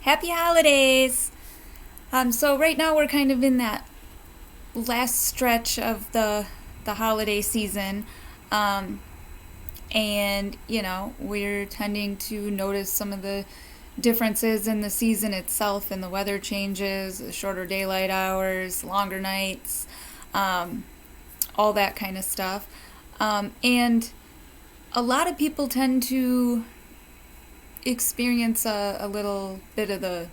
Happy holidays! So right now we're kind of in that last stretch of the holiday season, um, and we're tending to notice some of the differences in the season itself, and the weather changes, the shorter daylight hours, longer nights, um, all that kind of stuff, and a lot of people tend to experience a little bit of the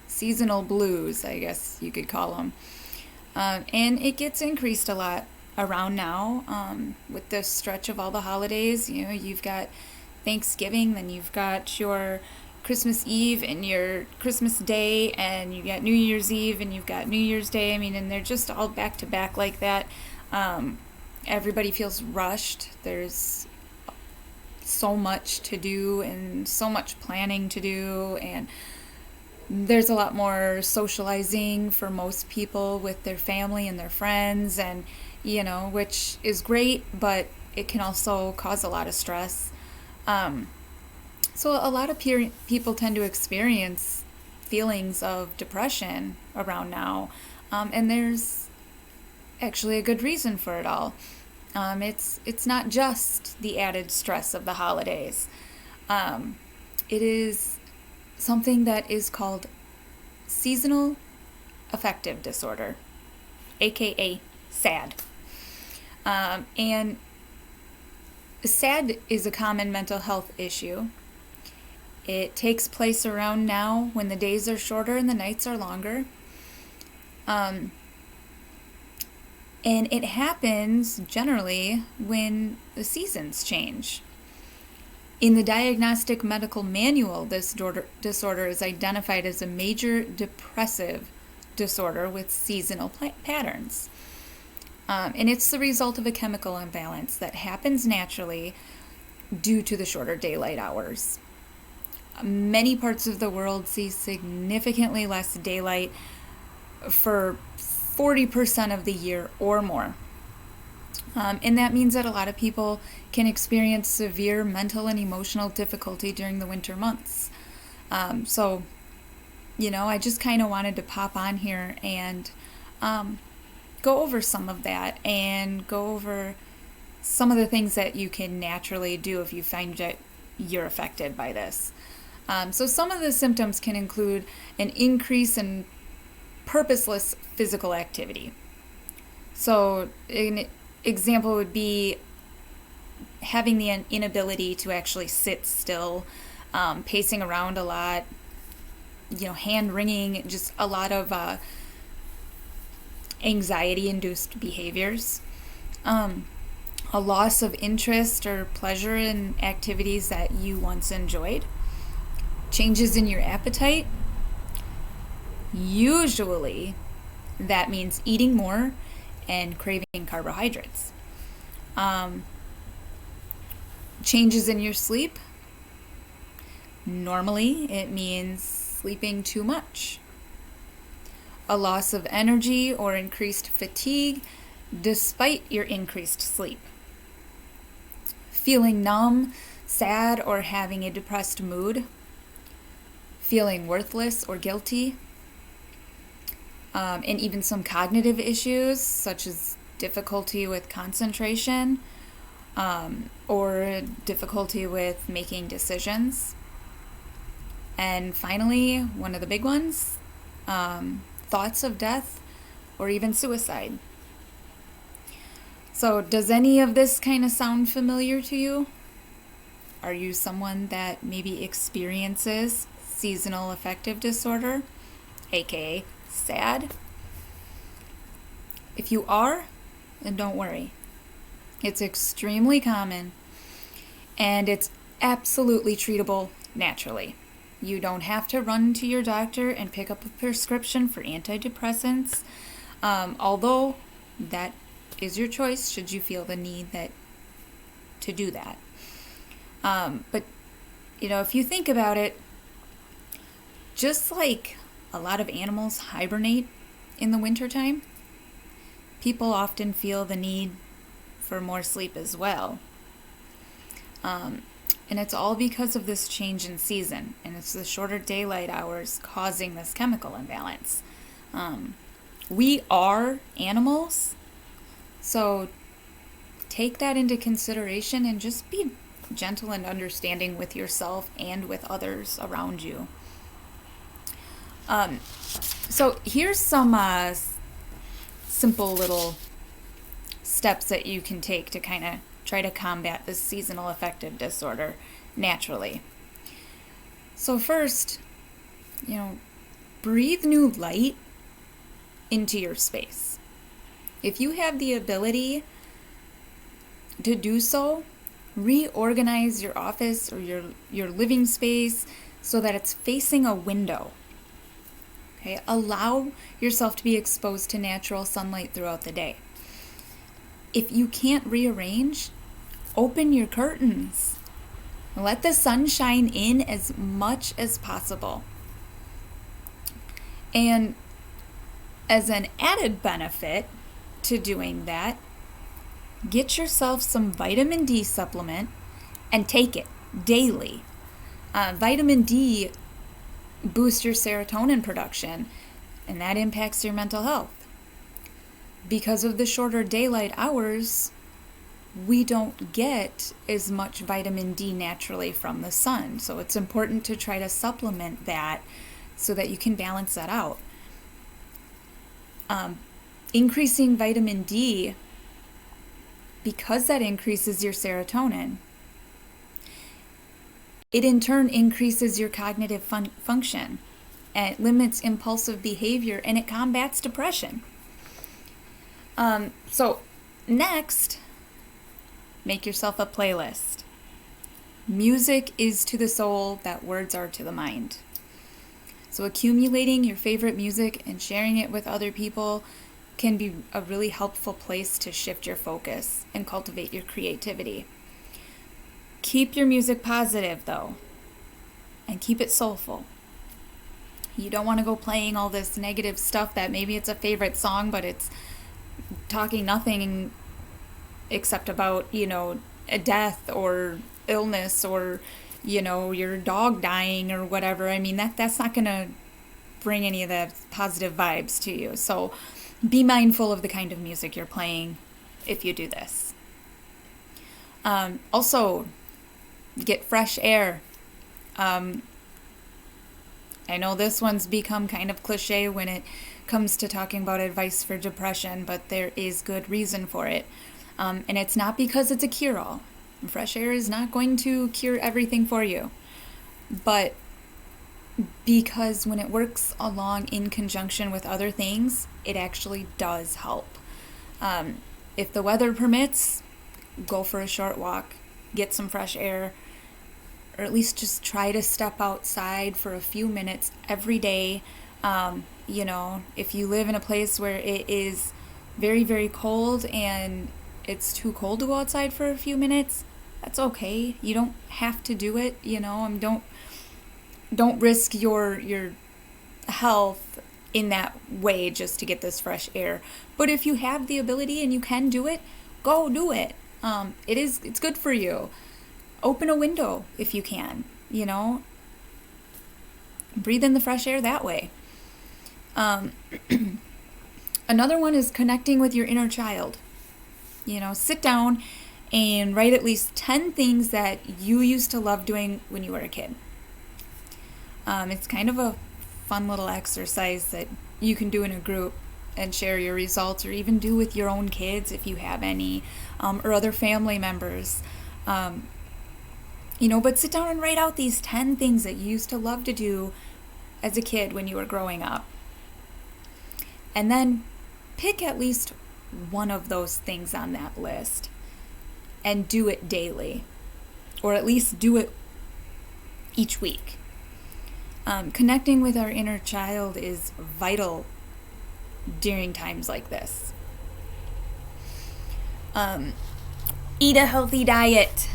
seasonal blues, I guess you could call them. And it gets increased a lot around now with this stretch of all the holidays. You've got Thanksgiving, then you've got your Christmas Eve and your Christmas Day, and you got New Year's Eve and you've got New Year's Day. I mean, and they're just all back to back like that. Um, Everybody feels rushed. There's so much to do and so much planning to do, and there's a lot more socializing for most people with their family and their friends, and which is great, but it can also cause a lot of stress. um, so a lot of people tend to experience feelings of depression around now, and there's actually a good reason for it all. It's not just the added stress of the holidays. um, it is something that is called seasonal affective disorder, aka SAD. And SAD is a common mental health issue. It takes place around now when the days are shorter and the nights are longer. Um, and it happens generally when the seasons change. In the Diagnostic Medical Manual, this disorder is identified as a major depressive disorder with seasonal patterns. And it's the result of a chemical imbalance that happens naturally due to the shorter daylight hours. Many parts of the world see significantly less daylight for 40% of the year or more. And that means that a lot of people can experience severe mental and emotional difficulty during the winter months. So, I just kind of wanted to pop on here and go over some of that and go over some of the things that you can naturally do if you find that you're affected by this. So some of the symptoms can include an increase in purposeless physical activity. So an example would be having the inability to actually sit still, pacing around a lot, hand wringing, just a lot of anxiety-induced behaviors, a loss of interest or pleasure in activities that you once enjoyed, changes in your appetite. Usually, that means eating more and craving carbohydrates. Um, Changes in your sleep. Normally, it means sleeping too much. A loss of energy or increased fatigue despite your increased sleep. Feeling numb, sad, or having a depressed mood. Feeling worthless or guilty. And even some cognitive issues, such as difficulty with concentration, or difficulty with making decisions. And finally, one of the big ones, thoughts of death or even suicide. So, does any of this kind of sound familiar to you? Are you someone that maybe experiences seasonal affective disorder, aka SAD? If you are, then don't worry. It's extremely common, and it's absolutely treatable naturally. You don't have to run to your doctor and pick up a prescription for antidepressants, although that is your choice should you feel the need to do that. But, if you think about it, just like a lot of animals hibernate in the wintertime, people often feel the need for more sleep as well. And it's all because of this change in season, and it's the shorter daylight hours causing this chemical imbalance. We are animals, so take that into consideration and just be gentle and understanding with yourself and with others around you. So here's some simple little steps that you can take to kind of try to combat this seasonal affective disorder naturally. So first, breathe new light into your space. If you have the ability to do so, reorganize your office or your living space so that it's facing a window. Okay? Allow yourself to be exposed to natural sunlight throughout the day. If you can't rearrange, open your curtains. Let the sun shine in as much as possible. And as an added benefit to doing that, get yourself some vitamin D supplement and take it daily. Vitamin D boosts your serotonin production, and that impacts your mental health. Because of the shorter daylight hours, we don't get as much vitamin D naturally from the sun. So it's important to try to supplement that so that you can balance that out. Increasing vitamin D, because that increases your serotonin, it in turn increases your cognitive function, and it limits impulsive behavior, and it combats depression. So next, make yourself a playlist. Music is to the soul that words are to the mind. So accumulating your favorite music and sharing it with other people can be a really helpful place to shift your focus and cultivate your creativity. Keep your music positive though, and keep it soulful. You don't want to go playing all this negative stuff that maybe it's a favorite song, but it's talking nothing except about, a death or illness or, your dog dying or whatever. I mean, that's not going to bring any of the positive vibes to you. So be mindful of the kind of music you're playing if you do this. Also, get fresh air. I know this one's become kind of cliche when it comes to talking about advice for depression, but there is good reason for it. And it's not because it's a cure-all. Fresh air is not going to cure everything for you. But because when it works along in conjunction with other things, it actually does help. If the weather permits, go for a short walk, get some fresh air, or at least just try to step outside for a few minutes every day. If you live in a place where it is very, very cold and it's too cold to go outside for a few minutes, that's okay. You don't have to do it, don't risk your health in that way just to get this fresh air. But if you have the ability and you can do it, go do it. It's good for you. Open a window if you can, breathe in the fresh air that way. Another one is connecting with your inner child. Sit down and write at least 10 things that you used to love doing when you were a kid. It's kind of a fun little exercise that you can do in a group and share your results, or even do with your own kids if you have any, or other family members. But sit down and write out these 10 things that you used to love to do as a kid when you were growing up. And then pick at least one of those things on that list and do it daily, or at least do it each week. Connecting with our inner child is vital during times like this. Eat a healthy diet.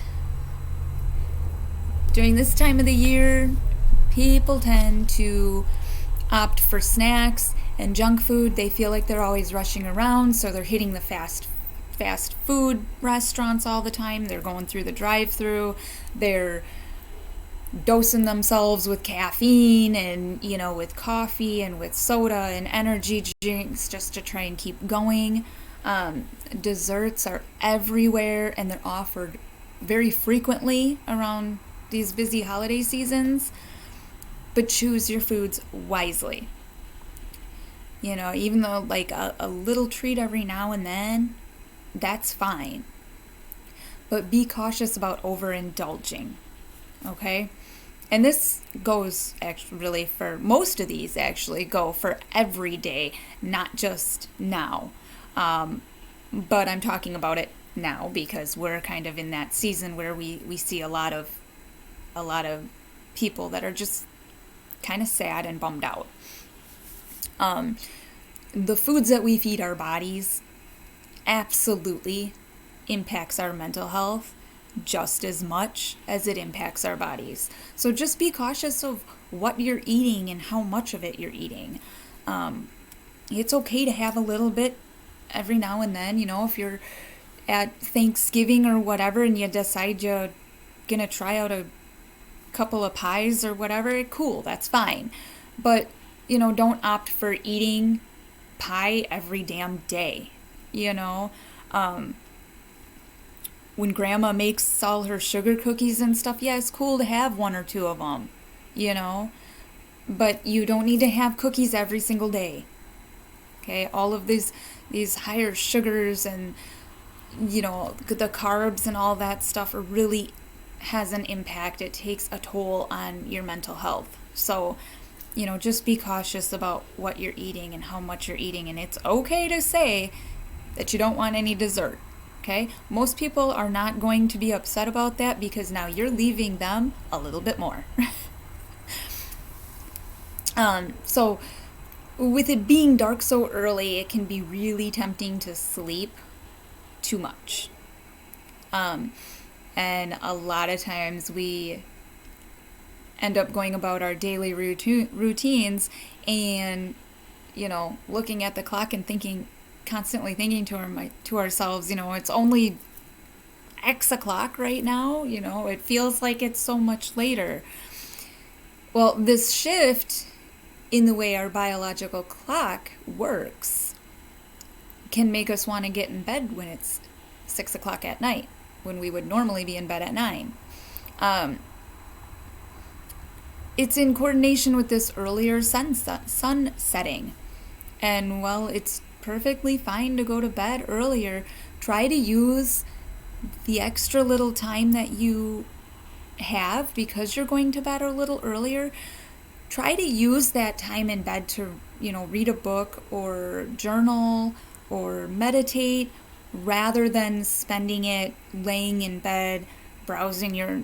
During this time of the year, people tend to opt for snacks and junk food. They feel like they're always rushing around, so they're hitting the fast fast food restaurants all the time. They're going through the drive-through. They're dosing themselves with caffeine and, with coffee and with soda and energy drinks just to try and keep going. Desserts are everywhere, and they're offered very frequently around these busy holiday seasons. But choose your foods wisely. Even though like a little treat every now and then, that's fine. But be cautious about overindulging, okay? And this goes actually really for most of these actually go for every day, not just now. But I'm talking about it now because we're kind of in that season where we see a lot of people that are just kind of sad and bummed out. The foods that we feed our bodies absolutely impacts our mental health just as much as it impacts our bodies. So just be cautious of what you're eating and how much of it you're eating. It's okay to have a little bit every now and then, if you're at Thanksgiving or whatever and you decide you're gonna try out a couple of pies or whatever, cool, that's fine. But, don't opt for eating pie every damn day, when grandma makes all her sugar cookies and stuff, yeah, it's cool to have one or two of them, but you don't need to have cookies every single day. Okay, all of these higher sugars and the carbs and all that stuff really has an impact. It takes a toll on your mental health. So, just be cautious about what you're eating and how much you're eating. And it's okay to say that you don't want any dessert. Okay? Most people are not going to be upset about that because now you're leaving them a little bit more. So with it being dark so early, it can be really tempting to sleep too much. And a lot of times we end up going about our daily routines and, looking at the clock and constantly thinking to ourselves, it's only X o'clock right now, it feels like it's so much later. Well, this shift in the way our biological clock works can make us want to get in bed when it's 6 o'clock at night, when we would normally be in bed at 9. It's in coordination with this earlier sun setting. And while it's perfectly fine to go to bed earlier, try to use the extra little time that you have because you're going to bed a little earlier. Try to use that time in bed to, read a book or journal or meditate rather than spending it laying in bed browsing your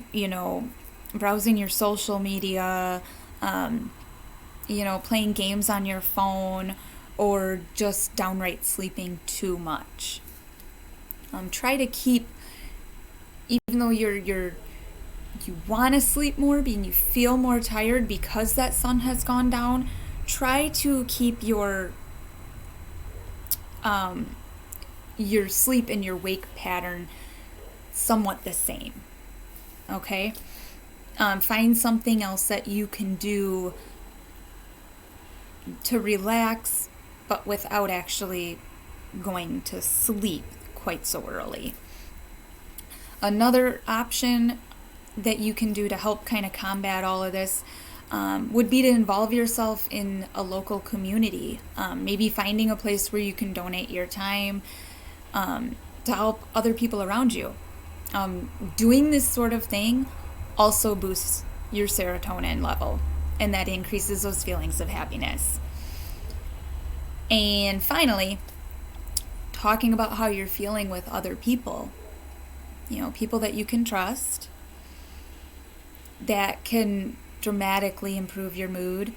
social media, playing games on your phone, or just downright sleeping too much. Try to keep, even though you want to sleep more, and you feel more tired because that sun has gone down, try to keep your sleep and your wake pattern somewhat the same. Okay? Find something else that you can do to relax, but without actually going to sleep quite so early. Another option that you can do to help kind of combat all of this would be to involve yourself in a local community. Maybe finding a place where you can donate your time to help other people around you. Doing this sort of thing also boosts your serotonin level, and that increases those feelings of happiness. And finally, talking about how you're feeling with other people. People that you can trust, that can dramatically improve your mood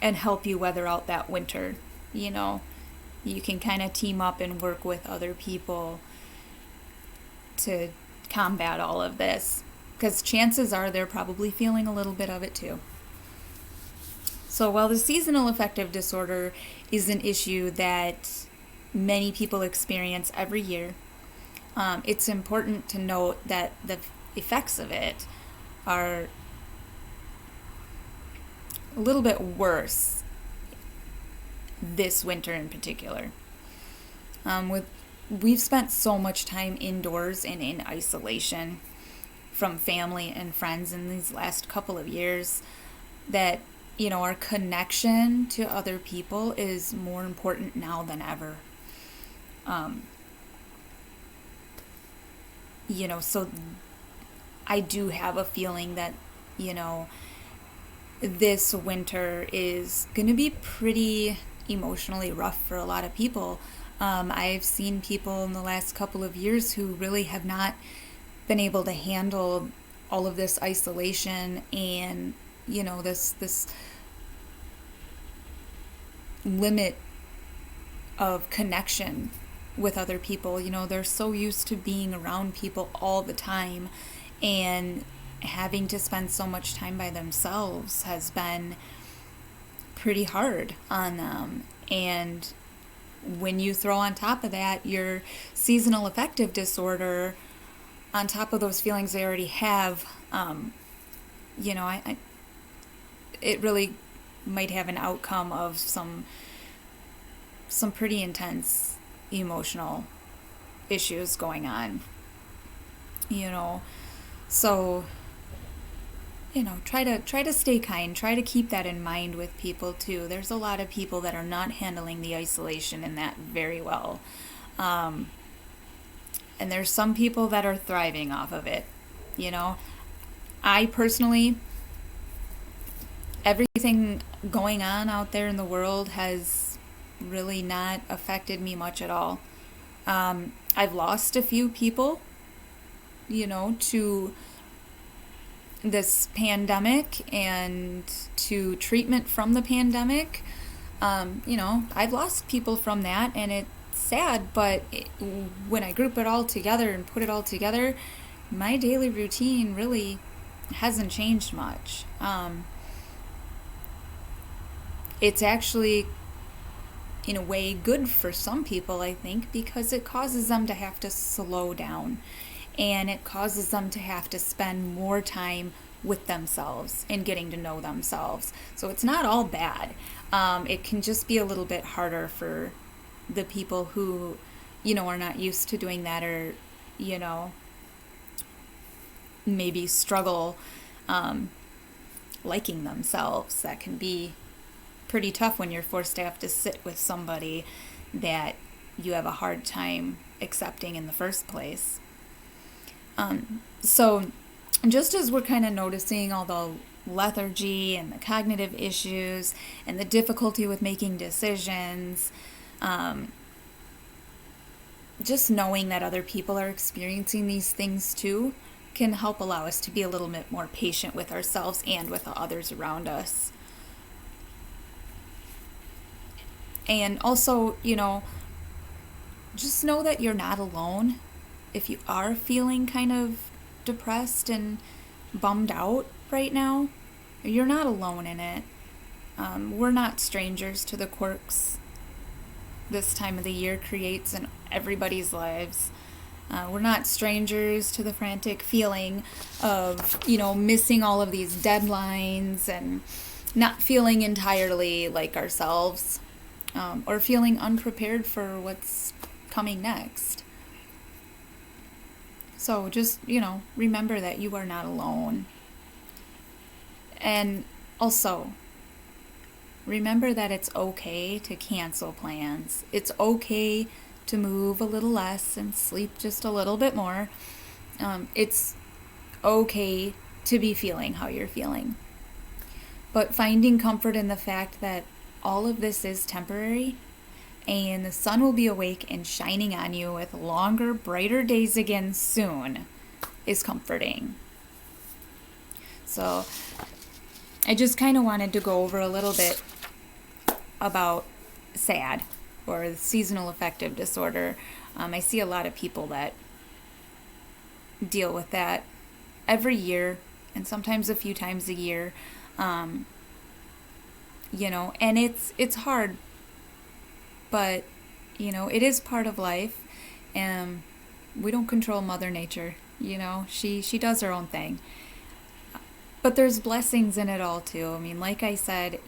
and help you weather out that winter. You can kind of team up and work with other people to combat all of this, because chances are they're probably feeling a little bit of it too. So while the seasonal affective disorder is an issue that many people experience every year. It's important to note that the effects of it are a little bit worse this winter in particular. We've spent so much time indoors and in isolation from family and friends in these last couple of years that our connection to other people is more important now than ever. Um, so I do have a feeling that you know this winter is going to be pretty emotionally rough for a lot of people. I've seen people in the last couple of years who really have not been able to handle all of this isolation and this limit of connection with other people. They're so used to being around people all the time, and having to spend so much time by themselves has been pretty hard on them. And when you throw on top of that your seasonal affective disorder, on top of those feelings they already have, it really might have an outcome of some pretty intense emotional issues going on. You know, so try to stay kind. Try to keep that in mind with people too. There's a lot of people that are not handling the isolation and that very well. Um, and there's some people that are thriving off of it. You know, I personally, everything going on out there in the world has really not affected me much at all. I've lost a few people, to this pandemic and to treatment from the pandemic. I've lost people from that, and it's sad, but when I group it all together and put it all together, my daily routine really hasn't changed much. It's actually, in a way, good for some people, I think, because it causes them to have to slow down, and it causes them to have to spend more time with themselves and getting to know themselves. So it's not all bad. It can just be a little bit harder for the people who, are not used to doing that, or, you know, maybe struggle liking themselves. That can be pretty tough when you're forced to have to sit with somebody that you have a hard time accepting in the first place. So just as we're kind of noticing all the lethargy and the cognitive issues and the difficulty with making decisions, just knowing that other people are experiencing these things too can help allow us to be a little bit more patient with ourselves and with the others around us. And also, just know that you're not alone. If you are feeling kind of depressed and bummed out right now, you're not alone in it. We're not strangers to the quirks this time of the year creates in everybody's lives. We're not strangers to the frantic feeling of, missing all of these deadlines and not feeling entirely like ourselves, or feeling unprepared for what's coming next. So just, remember that you are not alone. And also, remember that it's okay to cancel plans. It's okay to move a little less and sleep just a little bit more. It's okay to be feeling how you're feeling. But finding comfort in the fact that all of this is temporary, and the sun will be awake and shining on you with longer, brighter days again soon, is comforting. So I just kind of wanted to go over a little bit about S.A.D, or the seasonal affective disorder. I see a lot of people that deal with that every year, and sometimes a few times a year. And it's hard, but it is part of life, and we don't control Mother Nature. She does her own thing. But there's blessings in it all too. I mean, like I said,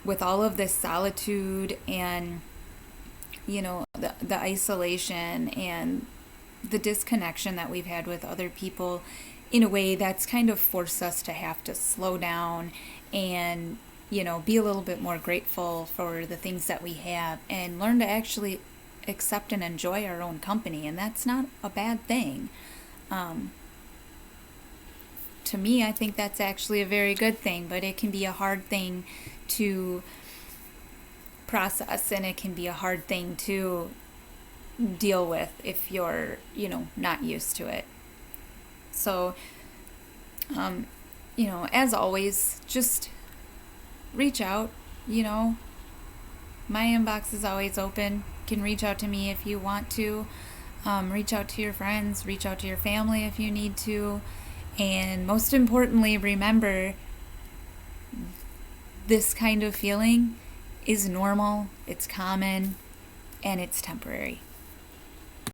with all of this solitude and the isolation and the disconnection that we've had with other people, in a way that's kind of forced us to have to slow down and be a little bit more grateful for the things that we have and learn to actually accept and enjoy our own company. And that's not a bad thing. To me, I think that's actually a very good thing, but it can be a hard thing to process, and it can be a hard thing to deal with if you're, not used to it. So, as always, just reach out. My inbox is always open. You can reach out to me if you want to. Reach out to your friends, reach out to your family if you need to. And most importantly, remember, this kind of feeling is normal, it's common, and it's temporary.